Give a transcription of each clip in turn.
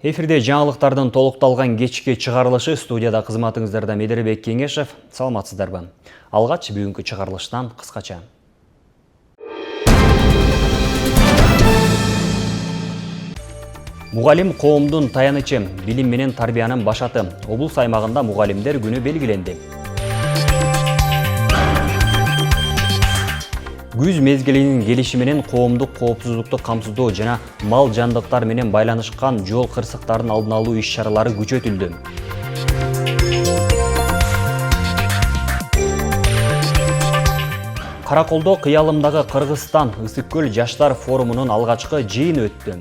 Эфирде жаңалықтардың толықталған кечки чыгарылышы, студияда кызматыңыздарда Медербек Кеңешев. Саламатсыздарбы? Алгач бүгүнкү чыгарылыштан кыскача. Мугалим коомдун таянычы, билим менен тарбиянын башаты. Облус аймагында мугалимдер күнү белгиленди. Күз мезгилинин келиши менен коомдук коопсуздукту камсыздоо жана мал жандыктар менен байланышкан жол кырсыктарын алдын алуу иш-чаралары күчөтүлдү. Караколдо кыялымдагы Кыргызстан Ысык көл жаштар форумунун алгачкы жыйыны өттү.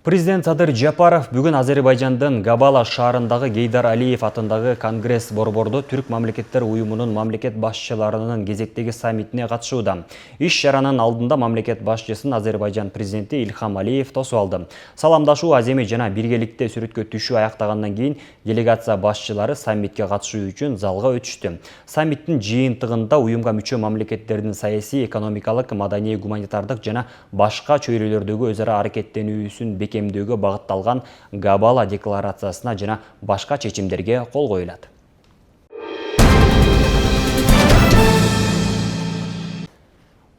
Президент Садыр Жапаров бүгін Азербайжандын Габала шаарындагы Гейдар Алиев атындагы Конгресс борбордо Түрк мамлекеттер уюмунун мамлекет башчыларынын кезектеги саммитине катышууда. Иш-чаранын алдында мамлекет башчысын Азербайжан президенти Ильхам Алиев тосуп алды. Саламдашуу, аземи жана биргеликте сүрөткө түшүү аяктагандан кийин делегация башчылары саммитке катышуу үчүн залга өтүштү. Саммиттин жыйынтыгында уюмга мүчө мамлекеттердин саясий, экономикалык, маданий, гуманитардык жана башка чөйрөлөрдөгү өз ара аракеттенүүсүн бекемдөөгө багытталган Габала декларациясына жана башка чечимдерге кол коюлат.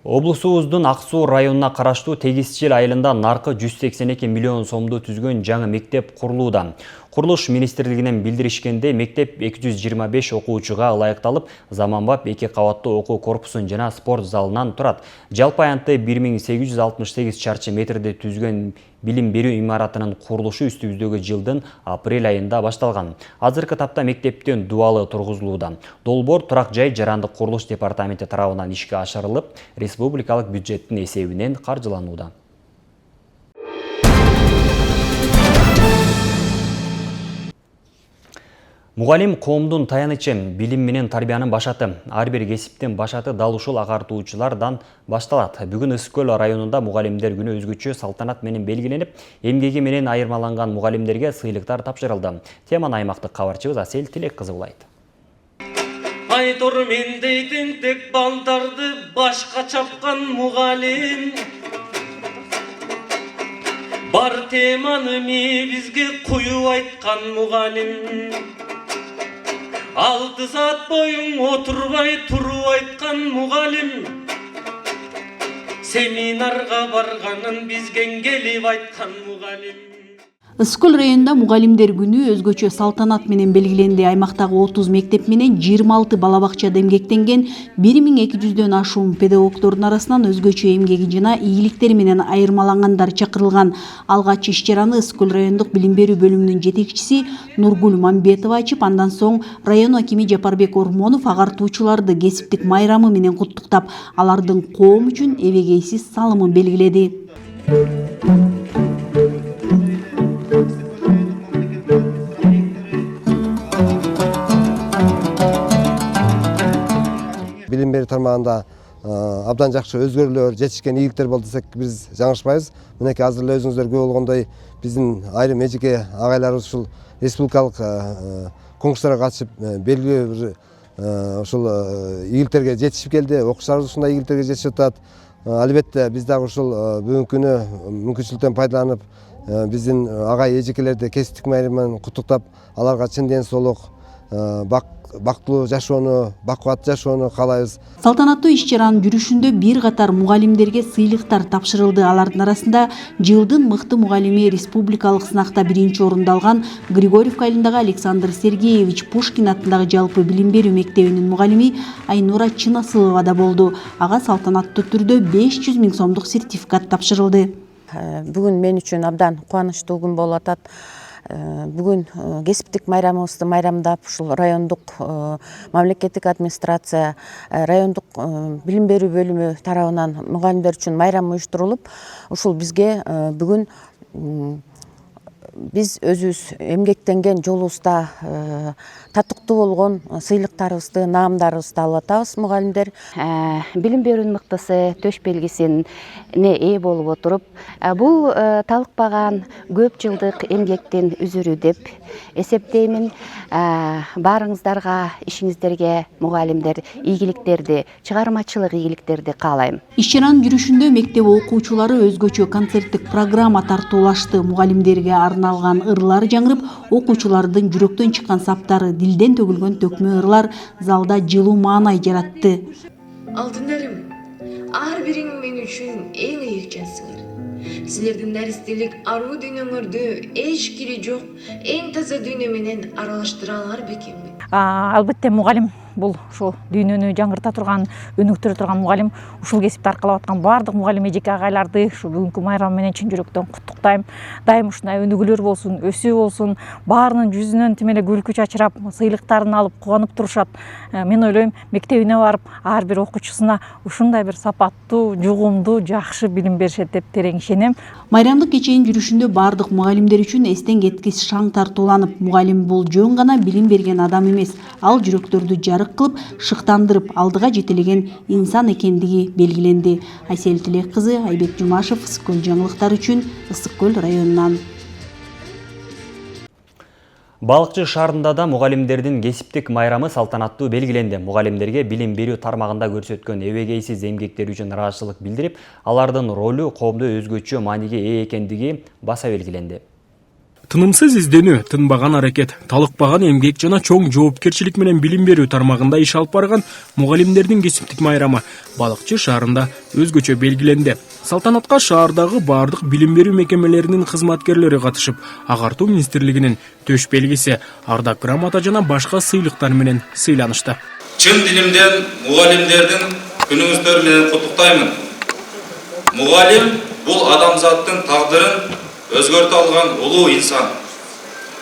Облусубуздун Ак Суу районуна караштуу Тегисчил айылында наркы 182 миллион сомду түзгөн жаңы мектеп курулууда. Курулуш министрлигинен билдиришкенде, мектеп 225 окуучуга ылайыкталып, заманбап 2 кабаттуу окуу корпусун жана спорт залынан турат. Жалпы аянты 1868 чарчы метрди түзгөн билим берүү имаратынын курулушу үстүбүздөгү жылдын апрель айында башталган. Азыркы тапта мектептен дуалы тургузулууда. Долбоор турак жай жарандык курулуш департаменти тарабынан ишке ашырылып, республикалык бюджеттин эсебинен каржыланууда. Мугалим коомдун таянычы, билим менен тарбиянын башаты. Ар бир кесиптин башаты дал ушул агартуучулардан башталат. Бүгүн Ысык көл районунда мугалимдер күнү өзгөчө салтанат менен белгиленип, эмгеги менен айырмаланган мугалимдерге сыйлыктар тапшырылды. Теманы аймактык кабарчыбыз Асель Тилек кызы улайт. Айтор мендей тентек балдарды башка чапкан мугалим. Бар теманы бизге куюп айткан мугалим. 6 saat boyun oturбай туруп айткан мугалим. Семинарга барганын бизге келип айткан мугалим. Ысык көл районунда мугалимдер күнү өзгөчө салтанат менен белгиленди. Аймактагы 30 мектеп менен 26 бала бакчада эмгектенген 1200дөн ашуун педагогдордун арасынан өзгөчө эмгеги жана ийгиликтери менен айырмалангандар чакырылган. Алгач иш-чараны Ысык көл райондук билим берүү бөлүмүнүн жетекчиси Нургул Мамбетова ачып, андан соң район акими Жапарбек Ормонов агартуучуларды кесиптик майрамы менен куттуктап, алардын коом үчүн эбегейсиз салымын белгиледи. Билим берүү тармагында абдан жакшы өзгөрүүлөр, жетишкен ийгиликтер болду десек биз жаңырышпайбыз. Мынеки азыр эле өзүңүздөр көрүп болгондой биздин айрым эжеке агайларыбыз ушул республикалык конкурстарга катышып белгилүү бир ушул ийгиликтерге жетишип келди. Окуучуларыбыз ушундай ийгиликтерге жетишип атат. Албетте биз дагы ушул бүгүнкү күнү мүмкүнчүлүктөн пайдаланып биздин агай эжекелерди кесиптик майрамы куттуктап, аларга чын ден соолук, бактылуу жашоону, бакубаттуу жашоону каалайбыз. Салтанаттуу иш-чаранын жүрүшүндө бир катар мугалимдерге сыйлыктар тапшырылды. Алардын арасында жылдын мыкты мугалими, республикалык сынакта 1-орунду алган Григорьев айылындагы Александр Сергеевич Пушкин атындагы жалпы билим берүү мектебинин мугалими Айнура Чынасылова да болду. Ага салтанаттуу түрдө 500 000 сомдук сертификат тапшырылды. Бүгүн мен үчүн абдан кубанычтуу күн болуп атат. Бүгүн кесиптик майрамыбызды майрамдап, ушул райондук мамлекеттик администрация, райондук билим берүү бөлүмү тарабынан мугалимдер үчүн майрам уюштурулуп, ушул бизге бүгүн биз өзүбүз эмгектенген жолубузда татыктуу болгон сыйлыктарыбызды, наамдарыбызды алып атабыз мугалимдер. Билим берүүнүн мыктысы төш белгисине ээ болуп отуруп, бул талыкпаган көп жылдык эмгектин үзүрү деп эсептеймин. Баарыңыздарга, ишиңиздерге мугалимдер ийгиликтерди, чыгармачылык ийгиликтерди каалайм. Иш чаранын жүрүшүндө мектеп окуучулары өзгөчө концерттик программа тартуулашты. Мугалимдерге арналган ырлар жаңырып, окуучулардын жүрөктөн чыккан саптары, дилден төгүлгөн төкмө ырлар залда жылуу маанай жаратты. Алтындарым, ар бириң мен үчүн эң ыйык жансыңар. Силердин наристелик аруу дүйнөңөрдү эч кири жок, эң таза дүйнө менен аралаштыра алар бекенмин. Албетте мугалим бул ушул дүйнөнү жаңырта турган, өнүктүрө турган мугалим. Ушул кесипти аркалап аткан баардык мугалим эжеке агайларды ушу бүгүнкү майрам менен чын жүрөктөн куттуктайм. Дайым ушундай өнүгүүлөр болсун, өсүү болсун, баарынын жүзүнөн тим эле күлкү чачырап, сыйлыктарын алып кубанып турушат. Мен ойлойм, мектебине барып, ар бир окуучусуна ушундай бир сапаттуу, жугумдуу, жакшы билим беришет деп терең ишенем. Майрамдык кеченин жүрүшүндө баардык мугалимдер үчүн эстен кеткис шаң тартууланып, мугалим бул жөн гана билим берген адам эмес, ал жүрөктөрдү жарык кылып, шыктандырып, алдыга жетелеген инсан экендиги белгиленди. Айсел Тилек кызы, Айбек Жумашев, Ысык Көл жаңылыктар үчүн Ысык Көл районунан. Балыкчы шаарында да мугалимдердин кесиптик майрамы салтанаттуу белгиленди. Мугалимдерге билим берүү тармагында көрсөткөн эбегейсиз эмгектери үчүн ыраазычылык билдирип, алардын ролу коомдо өзгөчө мааниге ээ экендиги баса белгиленди. Тынымсыз изденүү, тынбаган аракет, талыкпаган эмгек жана чоң жоопкерчилик менен билим берүү тармагында иш алып барган мугалимдердин кесиптик майрамы Балыкчы шаарында өзгөчө белгиленди. Салтанатка шаардагы баардык билим берүү мекемелеринин кызматкерлери катышып, Агартуу министрлигинин төш белгиси, ардак грамота жана башка сыйлыктар менен сыйланышты. Чын дилимден мугалимдердин күнүңүздөр менен куттуктаймын. Мугалим бул адамзаттын тагдырын өзгөртө алган улуу инсан.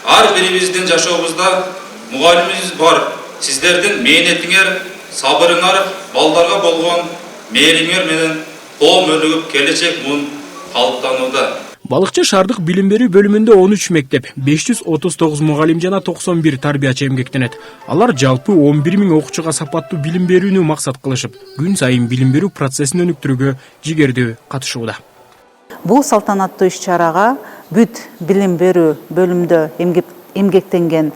Ар бирибиздин жашообузда мугалимибиз бар. Сиздердин мээнетиңер, сабырыңар, балдарга болгон мээриңер менен коом өнүгүп келечек мун калыптанууда. Балыкчы шаардык билим берүү бөлүмүндө 13 мектеп, 539 мугалим жана 91 тарбиячы эмгектенет. Алар жалпы 11 000 окуучуга сапаттуу билим берүүнү максат кылышып, күн сайын билим берүү процессин өнүктүрүүгө жигердүү катышууда. Бул салтанаттуу иш-чарага бүт билим берүү бөлүмдө эмгектенген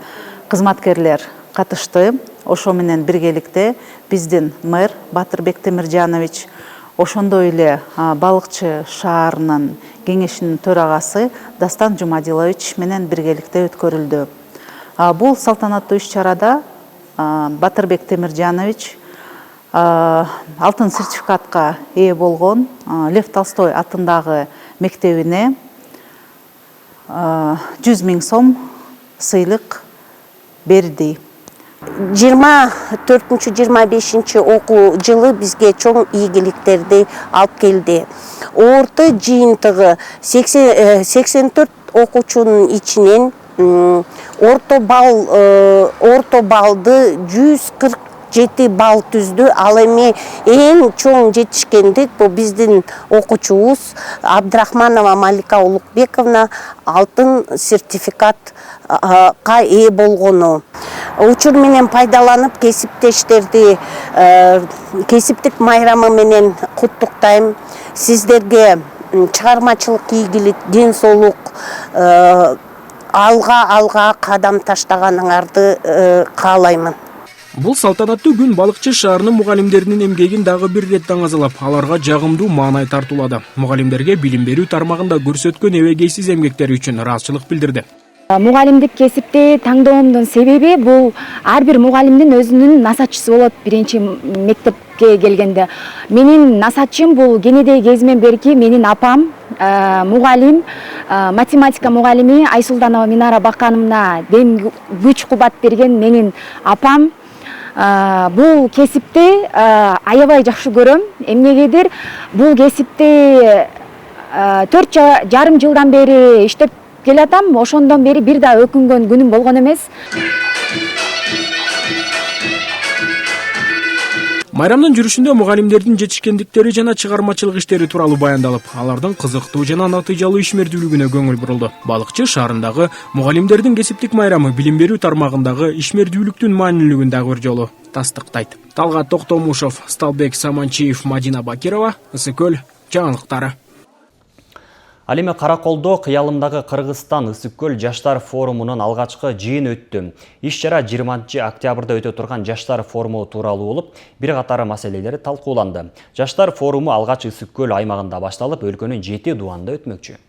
кызматкерлер катышты. Ошо менен биргеликте биздин мэр Батырбек Темиржанович, ошондой эле Балыкчы шаарынын кеңешинин төрагасы Дастан Жумадилович менен биргеликте өткөрүлдү. Бул салтанаттуу иш-чарада Батырбек Темиржанович алтын сертификатка ээ болгон Лев Толстой атындагы мектебине 100 000 сом сыйлык берди. 24-25 окуу жылы бизге чоң ийгиликтерди алып келди. Орто жыйынтыгы 84 окуучунун ичинен орто баллды 147 балл түздү. Ал эми эң чоң жетишкендик бул биздин окуучубуз Абдрахманова Малика Улукбековна алтын сертификатка ээ болгону. Учур менен пайдаланып кесиптештерди кесиптик майрамы менен куттуктайм. Сиздерге чыгармачылык ийгилик, ден соолук, алга кадам таштаганыңарды каалаймын. Бул салтанаттуу күн Балыкчы шаарынын мугалимдеринин эмгегин дагы бир ирет даңазалап, аларга жагымдуу маанай тартуулады. Мугалимдерге билим берүү тармагында көрсөткөн эбегейсиз эмгектери үчүн ыраазычылык билдирди. Мугалимдик кесипти таңдоомдун себеби бул ар бир мугалимдин өзүнүн насатчысы болот. Биринчи мектепке келгенде менин насатчым бул кенедей кезимен берки менин апам мугалим, математика мугалими Айсулданова Минара Бакановна дем күч кубат берген менин апам. Бул кесипти аябай жакшы көрөм. Эмнегедир бул кесипти 4,5 жылдан бери иштеп келатам. Ошондон бери бир да өкүнгөн күнүм болгон эмес. Майрамдын жүрүшүндө мугалимдердин жетишкендиктери жана чыгармачылык иштери тууралуу баяндалып, алардын кызыктуу жана натыйжалуу ишмердүүлүгүнө көңүл бурулду. Балыкчы шаарындагы мугалимдердин кесиптик майрамы билим берүү тармагындагы ишмердүүлүктүн маанилүүлүгүн дагы бир жолу тастыктайт. Талгат Токтомушов, Сталбек Саманчиев, Мадина Бакирова, Ысык-Көл жаңылыктары. Ал эми Караколдо кыялымдагы Кыргызстан Ысык-Көл жаштар форумунун алгачкы жыйыны өттү. Иш-чара 20 октябрда өтө турган жаштар форуму тууралуу болуп, бир катар маселелер талкууланды. Жаштар форуму алгач Ысык-Көл аймагында башталып, өлкөнүн 7 дуанда өтмөкчү.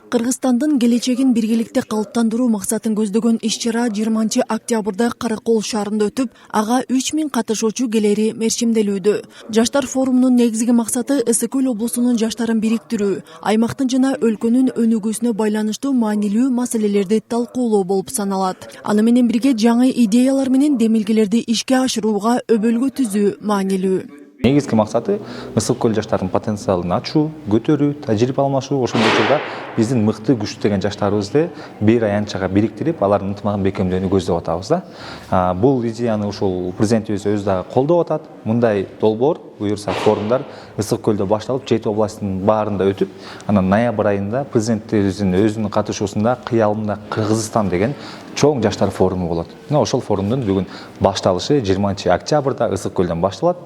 Кыргызстандын келечегин биргеликте калыптандыруу максатын көздөгөн иш-чара 20 октябрда Каракол шаарында өтүп, ага 3000 катышуучу келери мерчимделүүдө. Жаштар форумунун негизги максаты Ысык-Көл облусунун жаштарын бириктирүү, аймактын жана өлкөнүн өнүгүүсүнө байланыштуу маанилүү маселелерди талкуулоо болуп саналат. Аны менен бирге жаңы идеялар менен демилгелерди ишке ашырууга өбөлгө түзүү маанилүү. Негизги максаты Ысык-Көл жаштардын потенциалын ачуу, көтөрүү, тажрыйба алмашуу, ошол учурда биздин мыкты күчтүү деген жаштарыбызды бир аянтчага бириктирип, алардын ынтымагын бекемдөөнү көздөп атабыз да. Бул идеяны ушул президентибиз өзү дагы колдоп атат. Мындай долбоор, буюрса форумдар Ысык-Көлдө башталып, 7 областтын баарында өтүп, анан ноябрь айында президентибиздин өзүнүн катышуусунда Кыялымда Кыргызстан деген чоң жаштар форуму болот. Ошол форумдун бүгүн башталышы 20 октябрда Ысык-Көлдөн башталат.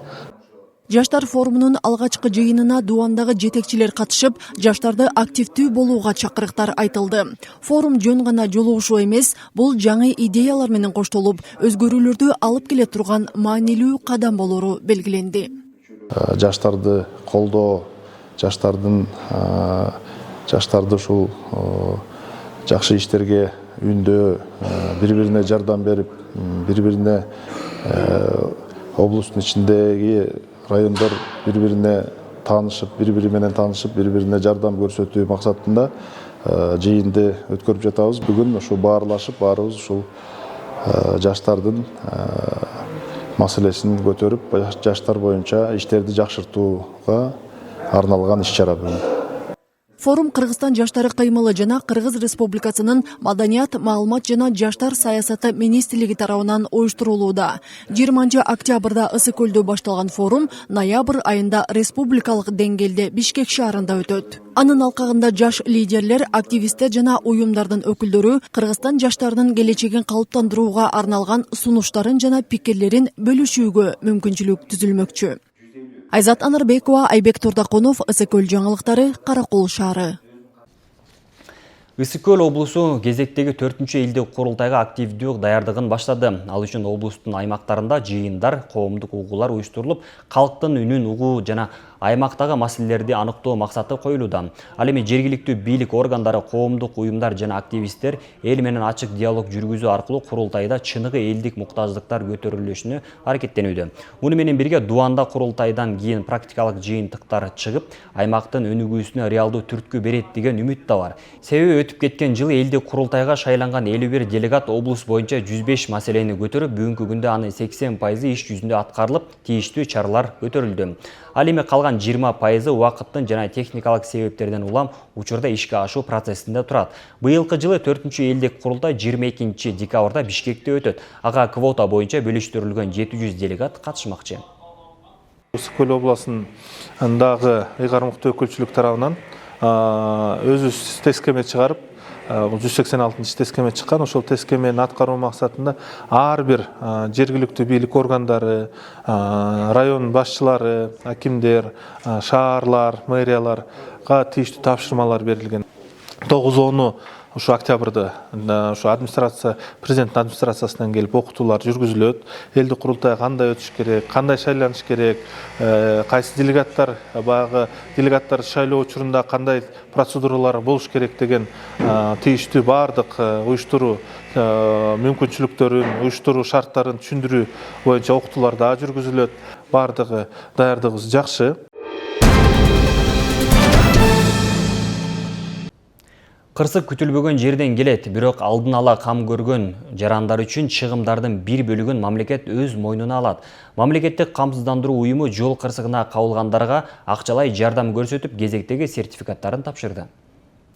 Жаштар форумунун алгачкы жыйынына дубандагы жетекчилер катышып, жаштарды активдүү болууга чакырыктар айтылды. Форум жөн гана жолугушуу эмес, бул жаңы идеялар менен коштолуп, өзгөрүүлөрдү алып келе турган маанилүү кадам болору белгиленди. Жаштарды колдоо, жаштарды ушул жакшы иштерге үндөө, бири-бирине жардам берип, бири-бирине облустун ичиндеги райондар бири-бирине таанышып, бири-бири менен таанышып, бири-бирине жардам көрсөтүү максатында жыйынды өткөрүп жатабыз. Бүгүн ушу баарлашып, баарыбыз ушул жаштардын маселесин көтөрүп, жаштар боюнча иштерди жакшыртууга арналган иш-чара бүгүн. Форум Кыргызстан жаштары кыймылы жана Кыргыз Республикасынын Маданият, маалымат жана жаштар саясаты министрлиги тарабынан уюштурулууда. 20 октябрда Ысык-Көлдө башталган форум ноябрь айында республикалык деңгээлде Бишкек шаарында өтөт. Анын алкагында жаш лидерлер, активисттер жана уюмдардын өкүлдөрү Кыргызстан жаштарынын келечегин калыптандырууга арналган сунуштарын жана пикирлерин бөлүшүүгө мүмкүнчүлүк түзүлмөкчү. Айзат Анарбекова, Айбек Турдаконов, Ысык-Көл жаңылыктары, Каракол шаары. Ысык-Көл облусу кезектеги 4-чү элдик курултайга активдүү даярдыгын баштады. Ал үчүн облустун аймактарында жыйындар, коомдук угуулар уюштурулуп, калктын үнүн угуу жана аймактагы маселелерди аныктоо максаты коюлууда. Ал эми жергиликтүү бийлик органдары, коомдук уюмдар жана активисттер эл менен ачык диалог жүргүзүү аркылуу курултайда чыныгы элдик муктаждыктар көтөрүлүшүнө аракеттенүүдө. Муну менен бирге дуанда курултайдан кийин практикалык жыйынтыктар чыгып, аймактын өнүгүүсүнө реалдуу түрткү берет деген үмүт да бар. Себеби өтүп кеткен жылы элдик курултайга шайланган 51 делегат облус боюнча 105 маселени көтөрүп, бүгүнкү күндө анын 80% иш жүзүндө аткарылып, тийиштүү чаралар өтөрүлдү. Ал эми калган 20% убакыттын жана техникалык себептерден улам учурда ишке ашуу процессинде турат. Быйылкы жылы 4-чү элдик курултай 22 декабрда Бишкекте өтөт. Ага квота боюнча бөлүштүрүлгөн 700 делегат катышмакчы. Ысык-Көл областындагы ыйгарымдуу өкүлчүлүк тарабынан өзү тескеме чыгарып, 186 тескеме чыккан. Ошол тескемени аткаруу максатында ар бир жергиликтүү бийлик органдары, район башчылары, акимдер, шаарлар, мэрияларга тийиштүү тапшырмалар берилген. 9-10 ушу октябрда ушу администрация, президенттин администрациясынан келип окутуулар жүргүзүлөт. Элдик курултай кандай өтүш керек, кандай шайланыш керек, кайсы делегаттар, баягы делегаттарды шайлоо учурунда кандай процедуралар болуш керек деген тийиштүү баардык уюштуруу мүмкүнчүлүктөрүн, уюштуруу шарттарын түшүндүрүү боюнча окутуулар да жүргүзүлөт. Баардыгы даярдыгыбыз жакшы. Кырсык күтүлбөгөн жерден келет, бирок алдын ала кам көргөн жарандар үчүн чыгымдардын бир бөлүгүн мамлекет өз мойнуна алат. Мамлекеттик камсыздандыруу уюму жол кырсыгына кабылгандарга акчалай жардам көрсөтүп, кезектеги сертификаттарын тапшырды.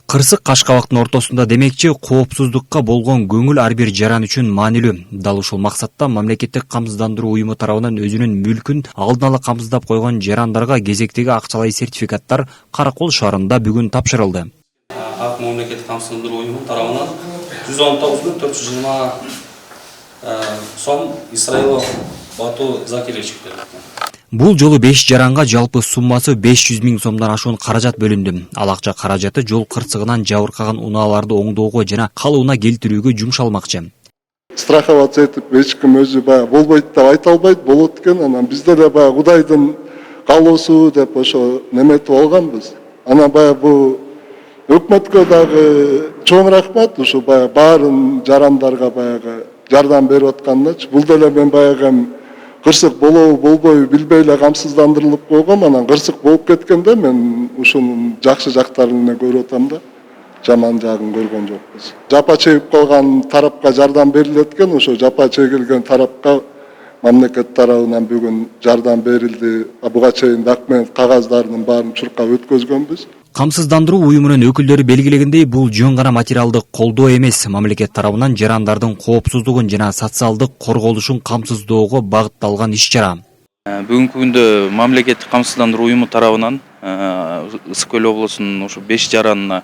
Кырсык Кашкабактын ортосунда демекчи, коопсуздукка болгон көңүл ар бир жаран үчүн маанилүү. Дал ушул максатта мамлекеттик камсыздандыруу уюму тарабынан өзүнүн мүлкүн алдын ала камсыздап койгон жарандарга кезектеги акчалай сертификаттар Каракол шаарында бүгүн тапшырылды. Ак мамлекеттик камсыздандыруу уюму тарабынан 119.420 сом Исраилов Бату Закирович берилди. Бул жолу 5 жаранга жалпы суммасы 500 000 сомдон ашуун каражат бөлүндү. Ал акча каражаты жол кырсыгынан жабыркаган унааларды оңдоого жана калыбына келтирүүгө жумшалмакчы. Страховаться этип эч ким өзү баягы болбойт деп айта албайт, болот экен. Анан бизде да баягы Кудайдын каалоосу деп ошо неметип алганбыз. Анан баягы бул өкмөткө дагы чоң рахмат, ушу баягы баарын жарандарга баягы жардам берип атканычы. Бул деле мен баягы кырсык болобу болбойбу билбей эле камсыздандырылып койгом. Анан кырсык болуп кеткенде мен ушунун жакшы жактарын эле көрүп атам да, жаман жагын көргөн жокпуз. Жапа чегип калган тарапка жардам берилет экен, ошо жапа чегилген тарапка мамлекет тарабынан бүгүн жардам берилди. Буга чейин документ кагаздарынын баарын чуркап өткөзгөнбүз. Камсыздандыруу уюмунун өкүлдөрү белгилегендей, бул жөн гана материалдык колдоо эмес, мамлекет тарабынан жарандардын коопсуздугун жана социалдык корголушун камсыздоого багытталган иш-чара. Бүгүнкү күндө мамлекеттик камсыздандыруу уюму тарабынан Ысык Көл облусунун ушу 5 жаранына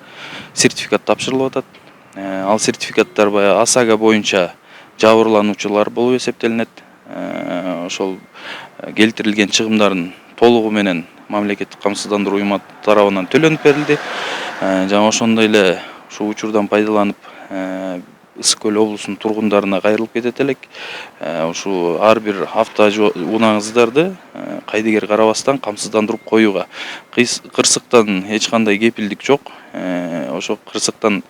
сертификат тапшырылып атат. Ал сертификаттар баягы ОСАГО боюнча жабырлануучулар болуп эсептелинет. Ошол келтирилген чыгымдардын толугу менен мамлекеттик камсыздандыруу уюму тарабынан төлөнүп берилди. Жана ошондой эле ушул учурдан пайдаланып Ысык Көл облусунун тургундарына кайрылып кетет элек. Ушу ар бир унаңыздарды кайдыгер карабастан камсыздандырып коюуга. Кырсыктан эч кандай кепилдик жок. Ошо кырсыктан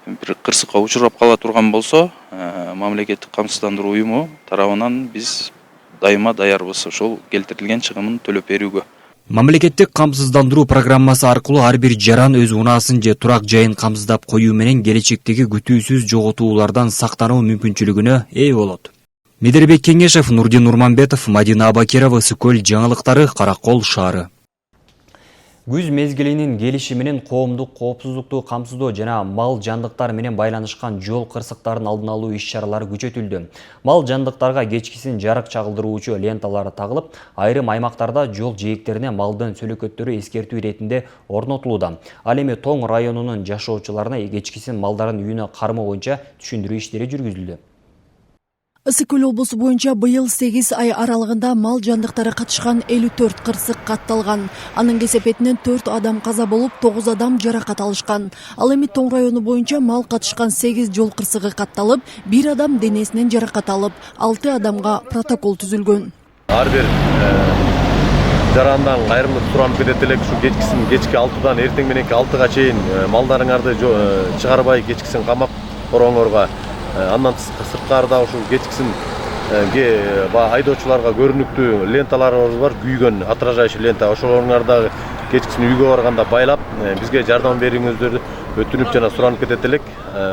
бир кырсыкка учурап кала турган болсо, мамлекеттик камсыздандыруу уюму тарабынан биз дайыма даярбыз ошол келтирилген чыгымын төлөп берүүгө. Мамлекеттик камсыздандыруу программасы аркылуу ар бир жаран өз унаасын же турак жайын камсыздап коюу менен келечектеги күтүүсүз жоготуулардан сактануу мүмкүнчүлүгүнө ээ болот. Медербек Кеңешев, Нурдин Нурманбетов, Мадина Абакирова, Ысык Көл жаңылыктары, Каракол шаары. Күз мезгилинин келиши менен коомдук коопсуздукту камсыздоо жана мал жандыктар менен байланышкан жол кырсыктарын алдын алуу иш-чаралары күчөтүлдү. Мал жандыктарга кечкисин жарык чагылдыруучу ленталары тагылып, айрым аймактарда жол жээктерине малдын сөлөкөттөрү эскертүү иретинде орнотулууда. Ал эми Тоң районунун жашоочуларына кечкисин малдарын үйүнө кармоо боюнча түшүндүрүү иштери жүргүзүлдү. Ысык Көл облусу боюнча быйыл 8 ай аралыгында мал жандыктары катышкан 54 кырсык катталган. Анын кесепетинен 4 адам каза болуп, 9 адам жаракат алышкан. Ал эми Тоң району боюнча мал катышкан 8 жол кырсыгы катталып, 1 адам денесинен жаракат алып, 6 адамга протокол түзүлгөн. Ар бир жарандан кайрылып суранып кетет элек, ушу кечки 6-дан эртең мененки 6-га чейин малдарыңарды чыгарбай кечкисин камап короңорго. Андан сырткарда ушул кечкисин айдоочуларга көрүнүктүү ленталарыбыз бар, күйгөн отражающий лента. Ошолордун кечкисин үйгө барганда байлап, бизге жардам бериңиздерди өтүнүп жана суранып кетет элек.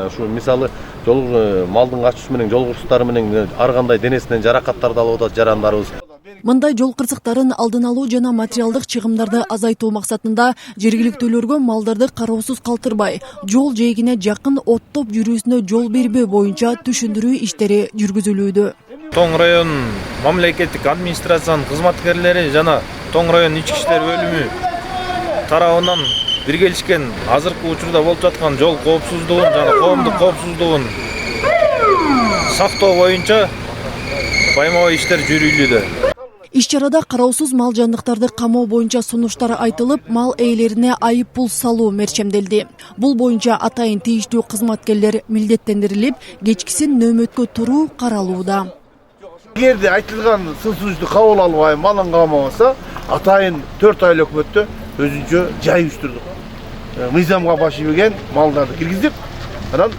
Ушу мисалы малдын качуусу менен жол кырсыктары менен ар кандай денесинен жаракаттарды алып атат жарандарыбыз. Мындай жол кырсыктарын алдын алуу жана материалдык чыгымдарды азайтуу максатында жергиликтүүлөргө малдарды кароосуз калтырбай, жол жээгине жакын оттоп жүрүүсүнө жол бербөө боюнча түшүндүрүү иштери жүргүзүлүүдө. Тоң район мамлекеттик администрациянын кызматкерлери жана Тоң район ички иштер бөлүмү тарабынан биргелишкен азыркы учурда болуп жаткан жол коопсуздугун жана коомдук коопсуздугун сактоо боюнча байма-бай иштер жүргүзүлүүдө. Иш-чарада кароосуз мал жандыктарды камоо боюнча сунуштар айтылып, мал ээлерине айып пул салуу мерчемделди. Бул боюнча атайын тийиштүү кызматкерлер милдеттендирилип, кечкисин нөөмөткө туруу каралууда. Эгерде айтылган сын сунушту кабыл албай малын камабаса, атайын 4 ай өкмөттө өзүнчө жай уюштурдук. Мыйзамга баш ийбеген малдарды киргизип, анан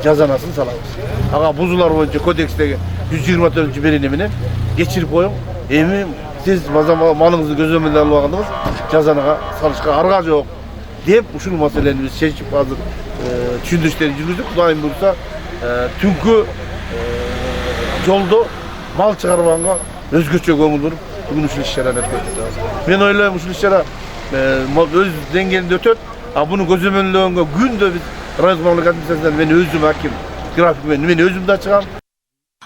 жазанасын салабыз. Ага бузуулар боюнча кодекстеги 124-берене менен кечирип коюң. Эми сиз малыңызды көзөмөлгө албагандыгыңыз жазанага салышка арга жок деп ушул маселени биз чечип азыр түшүндүрүү иштерин жүргүздүк. Кудайым буйрса түнкү жолдо мал чыгарганга өзгөчө көңүл буруп бүгүн ушул иш-чараны өткөрүп жатабыз. Мен ойлойм ушул иш-чара өз деңгээлинде өтөт. Bunu көзөмөлдөгөнгө күндө биз райондук мамлекеттик администрациядан мен өзүм аким графикмен мен өзүм да чыгам.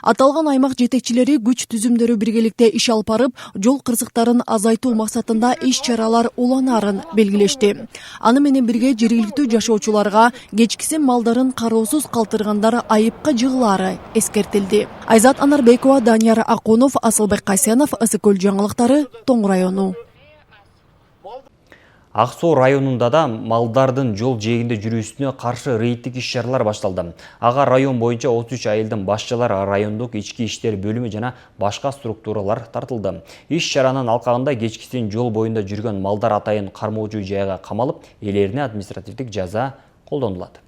Аталган аймак жетекчилери күч түзүмдөрү биргеликте иш алып барып, жол кырсыктарын азайтуу максатында иш-чаралар уланарын белгилешти. Аны менен бирге жергиликтүү жашоочуларга кечкисин малдарын кароосуз калтыргандар айыпка жыгылаары эскертилди. Айзат Анарбекова, Данияр Акунов, Асылбек Касенов, Ысыкөл жаңылыктары, Тоң району. Ак Суу районунда да малдардын жол жээгинде жүрүүсүнө каршы рейдтик иш-чаралар башталды. Ага район боюнча 33 айылдын башчылары, райондук ички иштер бөлүмү жана башка структуралар тартылды. Иш-чаранын алкагында кечкисин жол боюнда жүргөн малдар атайын кармоочу жайга камалып, элерине административдик жаза колдонулат.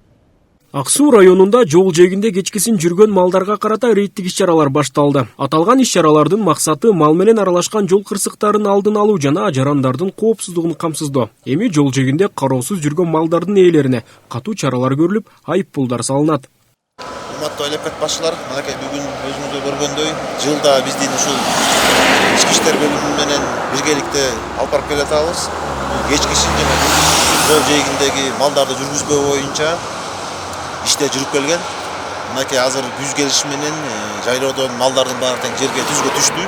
Ак Суу районунда жол жээгинде кечкисин жүргөн малдарга карата рейдтик иш-чаралар башталды. Аталган иш-чаралардын максаты мал менен аралашкан жол кырсыктарын алдын алуу жана жарандардын коопсуздугун камсыздоо. Эми жол жээгинде кароосуз жүргөн малдардын ээлерине катуу чаралар көрүлүп, айып пулдар салынат. Урматтуу айыл башчылар, мынакей бүгүн өзүңүздөр көргөндөй, жылда биздин ушул ички иштер бөлүмү менен биргеликте алып барып келатабыз. Кечкисин жана жол жээгиндеги малдарды жүргүзбөө боюнча иште жүрүп келген. Мынакей азыр күз келиши менен жайлоодон малдардын баары тең жерге түзгө түштү.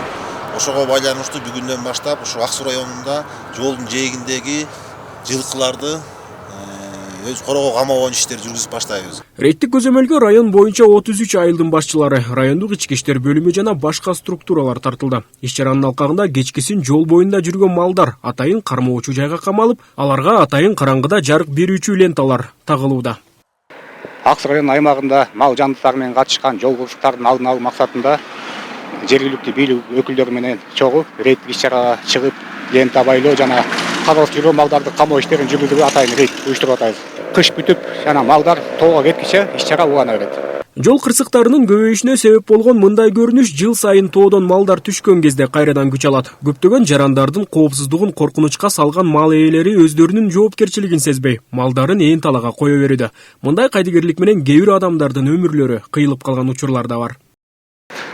Ошого байланыштуу бүгүндөн баштап ушу Ак Суу районунда жолдун жээгиндеги жылкыларды өз короого камаган иштер жүргүзүп баштайбыз. Рейдтик көзөмөлгө район боюнча 33 айылдын башчылары, райондук ички иштер бөлүмү жана башка структуралар тартылды. Иш-чаранын алкагында кечкисин жол боюнда жүргөн малдар атайын кармоочу жайга камалып, аларга атайын караңгыда жарык берүүчү ленталар тагылууда. Ак Суу район аймагында мал жандыктары менен катышкан жол кырсыктарын алдын алуу максатында жергиликтүү бийлик өкүлдөрү менен чогуу рейдтик иш-чарага чыгып, лента байлоо жана кароосуз жүргөн малдарды камоо иштерин жүргүзүүгө атайын рейд уюштуруп атабыз. Кыш бүтүп, жана малдар тоого кеткиче иш-чара улана берет. Жол кырсыктарынын көбөйүшүнө себеп болгон мындай көрүнүш жыл сайын тоодон малдар түшкөн кезде кайрадан күч алат. Көптөгөн жарандардын коопсуздугун коркунучка салган мал ээлери өздөрүнүн жоопкерчилигин сезбей, малдарын ээн талаага кое берүүдө. Мындай кайдыгерлик менен кээ бир адамдардын өмүрлөрү кыйылып калган учурлар да бар.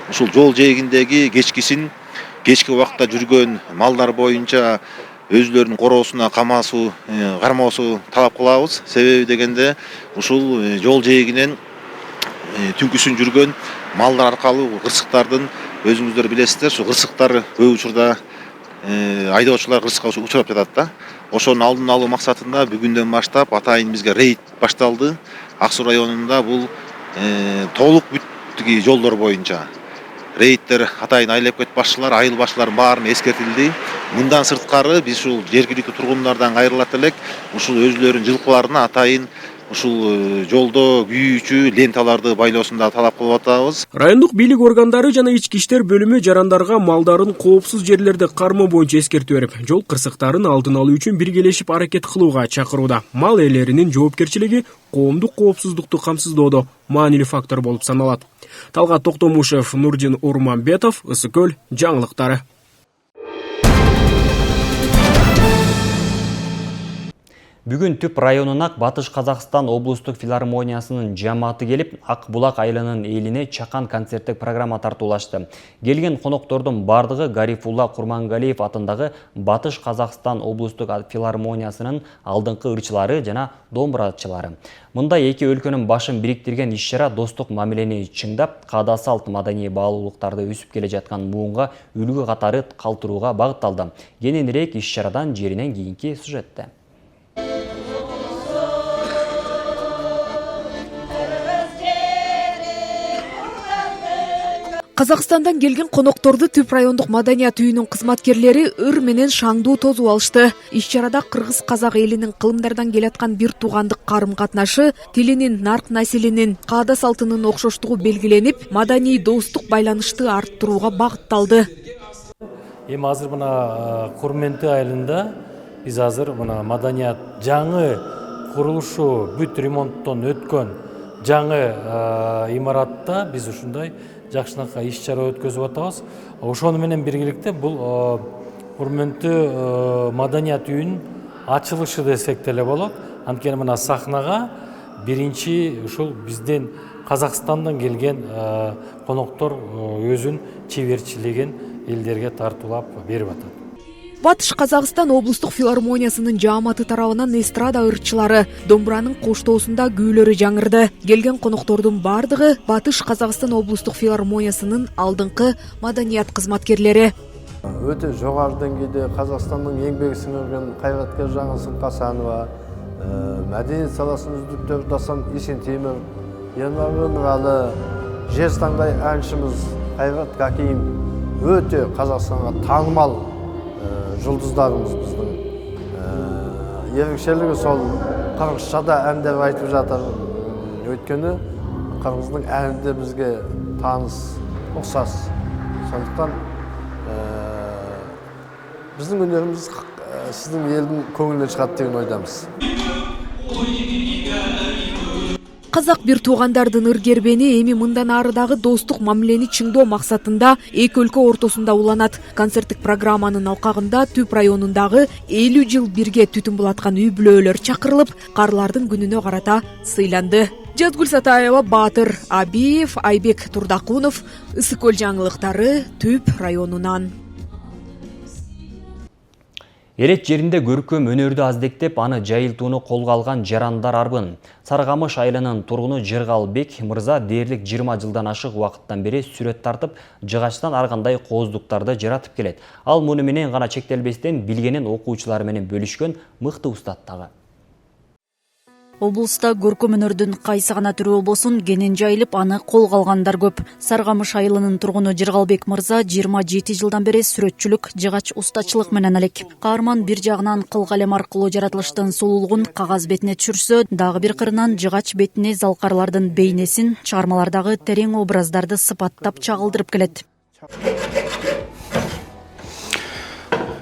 Ушул жол жээгиндеги кечкисин кечки убакта жүргөн малдар боюнча өзлөрүнүн короосуна кармоосу талап кылабыз. Себеби дегенде ушул жол жээгинен түнкүсүн жүргөн малдар аркылуу кырсыктардын өзүңүздөр билесиздер, ушул кырсыктар көп учурда айдоочулар кырсыкка учурап жатат да. Ошонун алдын алуу максатында бүгүндөн баштап атайын бизге рейд башталды. Ак Суу районунда бул толук бүттүги жолдор боюнча рейдтер атайын айыл башчылар, айыл башчыларын баарын эскертилди. Мындан сырткары биз ушул жергиликтүү тургундардан кайрылат элек, ушул өзлөрүнүн жылкыларына атайын ушул жолдо күйүүчү ленталарды байлоосунда талап кылып атабыз. Райондук бийлик органдары жана ички иштер бөлүмү жарандарга малдарын коопсуз жерлерде кармоо боюнча эскертүү берип, жол кырсыктарын алдын алуу үчүн биргелешип аракет кылууга чакырууда. Мал ээлеринин жоопкерчилиги коомдук коопсуздукту камсыздоодо маанилүү фактор болуп саналат. Талгат Токтомушев, Нурдин Урманбетов, Ысыкөл жаңылыктары. Бүгүн Түп районуна Батыш Казакстан облустук филармониясынын жамааты келип, Ак Булак айылынын элине чакан концерттик программа тартуулашты. Келген коноктордун бардыгы Гарифулла Курмангалиев атындагы Батыш Казакстан облустук филармониясынын алдыңкы ырчылары жана домбурачылары. Мындай эки өлкөнүн башын бириктирген иш-чара достук мамилени чыңдап, каада салт маданий баалуулуктарды өсүп келе жаткан муунга үлгү катары калтырууга багытталды. Кененирээк иш-чарадан жеринен кийинки сюжетте. Казакстандан келген конокторду Түп райондук маданият үйүнүн кызматкерлери ыр менен шаңдуу тосуп алышты. Иш-чарада кыргыз-казак элинин кылымдардан келаткан бир туугандык карым-катнашы, тилинин, нарк-населинин, каада салтынын окшоштугу белгиленип, маданий достук байланышты арттырууга багытталды. Эми азыр мына Курменти айылында биз азыр мына маданият жаңы курулушу бүт ремонттон өткөн жаңы имаратта биз ушундай жакшынакай иш-чара өткөзүп атабыз. Ошону менен биргеликте бул Курменти маданият үйүнүн ачылышы десек деле болот. Анткени мына сахнага биринчи ушул бизден Казакстандан келген коноктор өзүн чеберчилигин элдерге тартуулап берип атат. Батыш Казакстан облустук филармониясынын жааматы тарабынан эстрада ырчылары домбуранын коштоосунда күүлөрү жаңырды. Келген коноктордун бардыгы Батыш Казакстан облустук филармониясынын алдыңкы маданият кызматкерлери. Өтө жогору деңгейде Казакстандын еңбек сіңірген кайраткер Жаңылсын Касанова, мәдениет саласынын үздүктөрү Дасан Есентемир, Ермак Өмүралы, Жезтаңдай әншіміз Кайрат Каким өте Қазақстанға танымал жұлдыздарымыз біздің. Ерекшелігі сол қырғызшада әндер айтып жатыр. Өйткені қырғыздың әні де бізге таныс, ұқсас. Сондықтан біздің өнеріміз сіздің елдің көңілінен шығады деген ойдамыз. Казак бир туугандардын ыргербени эми мындан арыдагы достук мамилени чыңдоо максатында эки өлкө ортосунда уланат. Концерттик программанын алкагында Түп районундагы 50 жыл бирге түтүн булаткан үй бүлөлөр чакырылып, карлардын күнүнө карата сыйланды. Жазгүл Сатаева, Батыр Абиев, Айбек Турдакунов, Ысык көл жаңылыктары Түп районунан. Эрет жеринде көркөм өнөрдү аздектеп, аны жайылтууну колго алган жарандар арбын. Сарыгамыш айылынын тургуну Жыргалбек мырза дээрлик 20 жылдан ашык убакыттан бери сүрөт тартып, жыгачтан ар кандай кооздуктарды жаратып келет. Ал муну менен гана чектелбестен билгенин окуучулары менен бөлүшкөн мыкты устат дагы. Облуста көркөм өнөрдүн кайсы гана түрү болбосун кенен жайылып, аны колго алгандар көп. Сарыгамыш айылынын тургуну Жыргалбек мырза 27 жылдан бери сүрөтчүлүк, жыгач устачылык менен алек. Каарман бир жагынан кыл калем аркылуу жаратылыштын сулуулугун кагаз бетине түшүрсө, дагы бир кырынан жыгач бетине залкарлардын бейнесин, чыгармалардагы терең образдарды сыпаттап чагылдырып келет.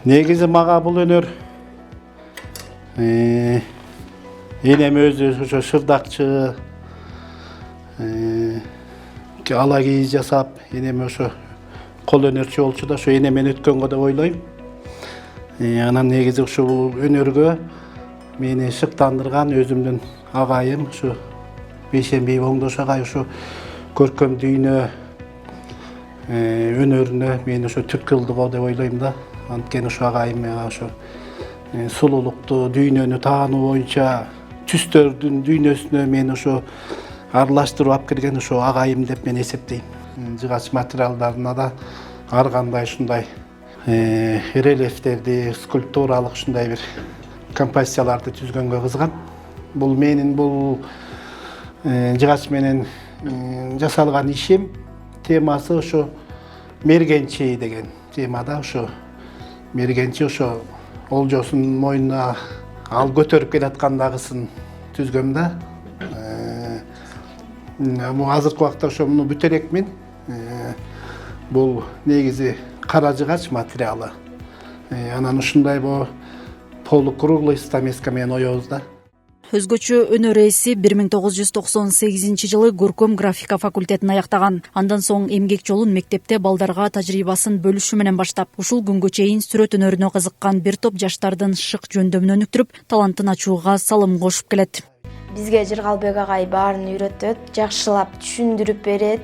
Негизи мага бул өнөр энем өзү ошо шырдакчы, ала кийиз жасап, энем ошо кол өнөрчү болчу да, ошо энемен өткөнгө деп ойлойм. Анан негизи ушул өнөргө мени шыктандырган өзүмдүн агайым, ушу Бейшембей Оңдош агай ушу көркөм дүйнө өнөрүнө мени ошо түрткү кылды го деп ойлойм да. Анткени ушу агайым мага ошо сулуулукту, дүйнөнү таануу боюнча түстөрдүн дүйнөсүнө мени ошо аралаштырып алып келген ошо агайым деп мен эсептейм. Жыгач материалдарына да ар кандай ушундай рельефтерди, скульптуралык ушундай бир композицияларды түзгөнгө кызыгам. Бул менин бул жыгач менен жасалган ишим темасы ошо мергенчи деген темада. Ошо мергенчи ошо олжосун мойнуна ал көтөрүп келаткандагысын түзгөм да. Азыркы убакта ошо муну бүтө элекмин. Бул негизи кара жыгач материалы. Анан ушундай полукруглый стамеска менен оёбуз да. Өзгөчө өнөр ээси 1998 жылы көркөм графика факультетин аяктаган. Андан соң эмгек жолун мектепте балдарга тажрыйбасын бөлүшүү менен баштап, ушул күнгө чейин сүрөт өнөрүнө кызыккан бир топ жаштардын шык жөндөмүн өнүктүрүп, талантын ачууга салым кошуп келет. Бизге Жыргалбек агай баарын үйрөтөт, жакшылап түшүндүрүп берет.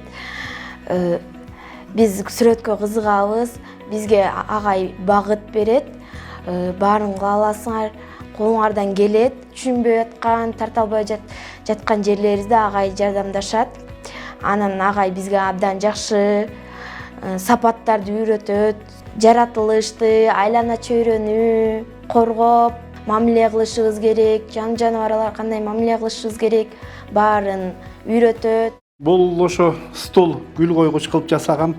Биз сүрөткө кызыгабыз, бизге агай багыт берет. Баарын кыла аласыңар, колуңардан келет. Түшүнбөй аткан, тарта албай жаткан жерлерибизде агай жардамдашат. Анан агай бизге абдан жакшы сапаттарды үйрөтөт. Жаратылышты, айлана чөйрөнү коргоп, мамиле кылышыбыз керек, жаныбарларга кандай мамиле кылышыбыз керек, баарын үйрөтөт. Бул ошо стул гүл койгуч кылып жасагам.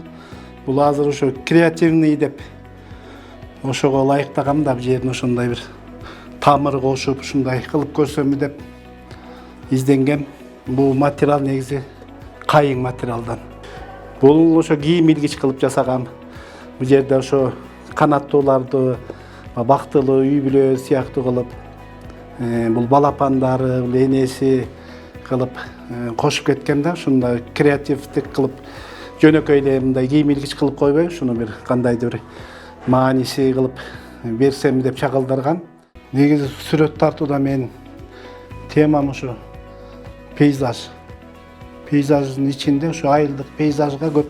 Бул азыр ошо креативный деп ошого ылайыктагам да, жерин ошондой бир тамыр кошуп ушундай кылып көрсөмбү деп изденгем. Бул материал негизи кайың материалдан. Бул ошо кийим илгич кылып жасагам. Бул жерде ошо канаттууларды бактылуу үй бүлө сыяктуу кылып, бул балапандары, бул энеси кылып кошуп кеткен да, ушундай креативдик кылып жөнөкөй эле мындай кийим илгич кылып койбой, ушуну бир кандайдыр бир мааниси кылып берсем деп чагылдырган. Негизи сүрөт тартууда мен темам ушу пейзаж. Пейзаждын ичинде ушу айылдык пейзажга көп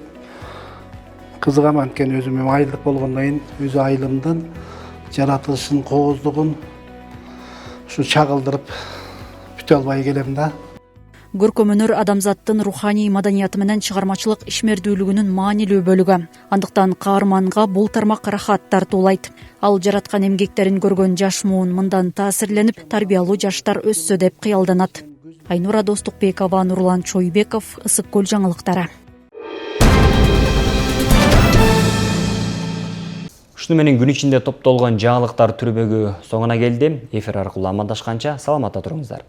кызыгам, анткени өзүм айылдык болгондон кийин өз айылымдын жаратылышын, кооздугун ушу чагылдырып бүтө албай келем да. Көркөм өнөр адамзаттын руханий маданияты менен чыгармачылык ишмердүүлүгүнүн маанилүү бөлүгү. Андыктан каарманга бул тармак рахат тартуулайт. Ал жараткан эмгектерин көргөн жаш муун мындан таасирленип, тарбиялуу жаштар өссө деп кыялданат. Айнура Достукбекова, Нурлан Чойбеков, Ысык көл жаңылыктары. Ушуну менен күн ичинде топтолгон жаңылыктар түрбөгү соңуна келди. Эфир аркылуу амандашканча саламатта туруңуздар.